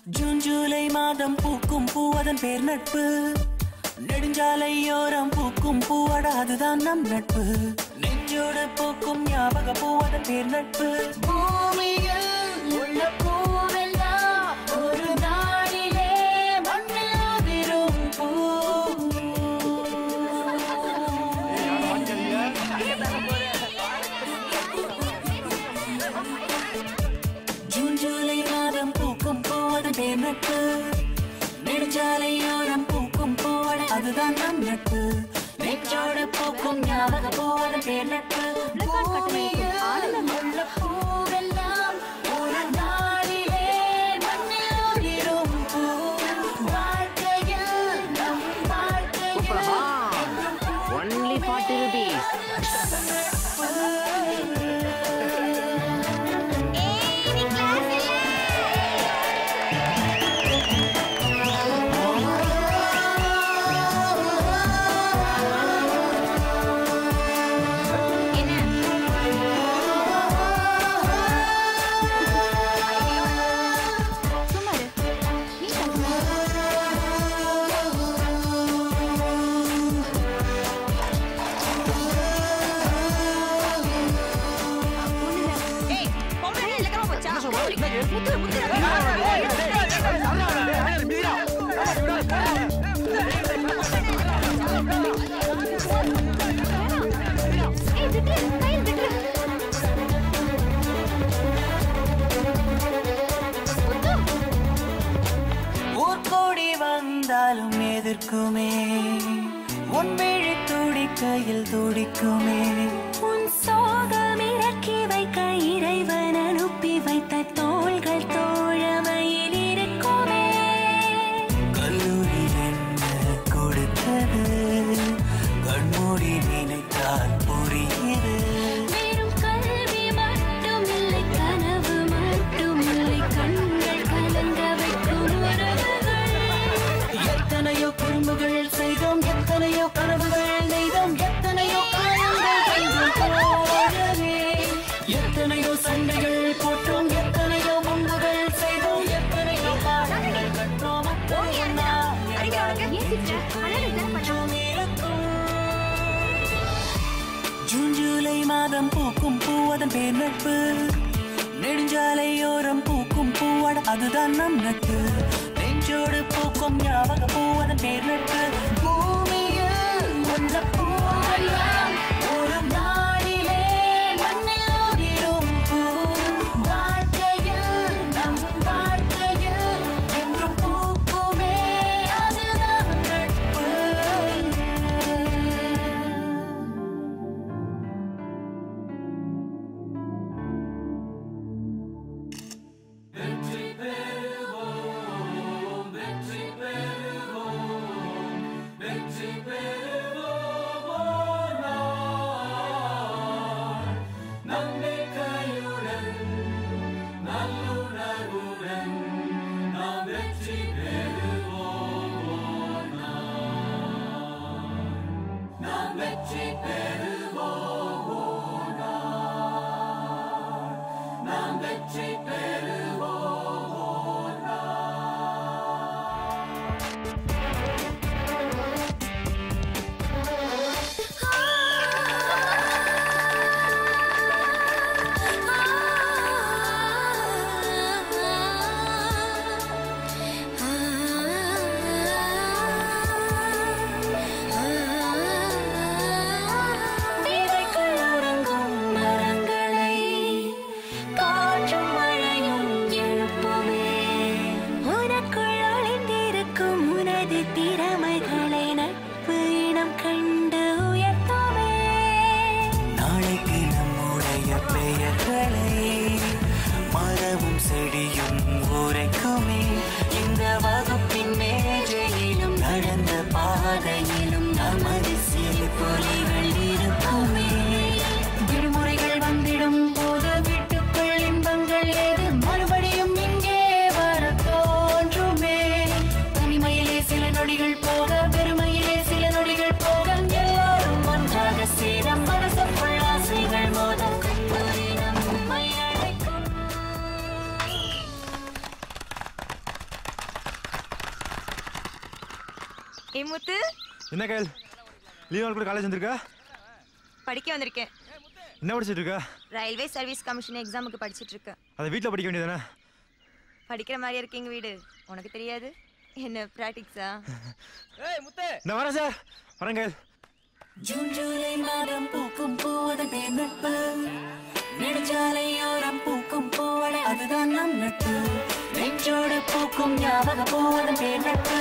June July மாதம் பூக்கும் பூவதன் பேர் நட்பு. நெடுஞ்சாலையோரம் பூக்கும் பூவட அதுதான் நம் நட்பு. நெஞ்சோடு பூக்கும் ஞாபக பூவதன் பேர் நட்பு. பூமியில் உள்ள பூவெல்லாம் ஒரு நாளிலே மண்ணில் உதிரும் பூ. ஜூன் ஜூலை மாதம் பூக்கும் பூவதன் பேர் நட்பு. நெடுஞ்சாலையோரம் பூக்கும் பூவட அதுதான் நம் நட்பு. நெஞ்சோடு பூக்கும் ஞாபக பூவதன் பேர் நட்பு. பூமியில் உள்ள பூவெல்லாம் ஒரு நாளிலே மண்ணில் உதிரும் பூ. வாழ்க்கையில் நம் வாழ்க்கையில் only 40 rupees. ஊர்கோடி வந்தாலும் எதிர்க்குமே, உன் விழி துடிக்கையில் துடிக்குமே. உன் சோகம் இறக்கி வைக்க இறைவன் அனுப்பி வைத்த தோள்கள் தோழமையில் இருக்குமே. கல்லூரி என்ன கொடுத்தது கண்மூடி நினைத்தால் புரியுது. வெறும் கல்வி மட்டும் இல்லை, கனவு மட்டும் இல்லை, கண்கள் கலங்க வைக்கும் உறவுகள். எத்தனையோ குறும்புகள் செய்தோம், எத்தனையோ கனவுகள் நெய்தோம், எத்தனையோ எத்தனையோ சண்டைகள் போட்டோம், எத்தனையோ முன்புகள் செய்தோம், எத்தனையோ பாடங்கள் கற்றோம். ஜூன் ஜூலை மாதம் பூக்கும் பூவதன் பேர் நட்பு. நெடுஞ்சாலையோரம் பூக்கும் பூவட அதுதான் நம் நட்பு. நெஞ்சோடு பூக்கும் ஞாபக பூவதன் பேர் நட்பு. பூமியில் உள்ள பூவெல்லாம் ஒரு நாளிலே மண்ணில் உதிரும் பூ. வாழ்க்கையில் நம் வாழ்க்கையில் என்றும் பூக்குமே அதுதான் நட்பு. வெற்றி பெறுவோம், வெற்றி பெறுவோம், முத்து என்ன கையில் லீவ் நாள் கூட காலேஜ் வந்திருக்கா? படிக்க வந்திருக்கேன். என்ன படிச்சிட்டு இருக்கா? ரயில்வே சர்வீஸ் கமிஷன் எக்ஸாமுக்கு படிச்சிட்டு இருக்கேன். அதை வீட்டில் படிக்க வேண்டியதானே? படிக்கிற மாதிரியே இருக்கு எங்க வீடு. உனக்கு தெரியாது என்ன பிராக்டிக்ஸா? நான் வரேன் சார். வரேன் கையில். ஜூன் ஜூலை மாதம் பூக்கும் பூவதன் பேர் நட்பு. நெடுஞ்சாலையோரம் பூக்கும் பூவடை அதுதான் நம் நட்பு. நெஞ்சோடு பூக்கும் ஞாபக பூவதன் பேர் நட்பு.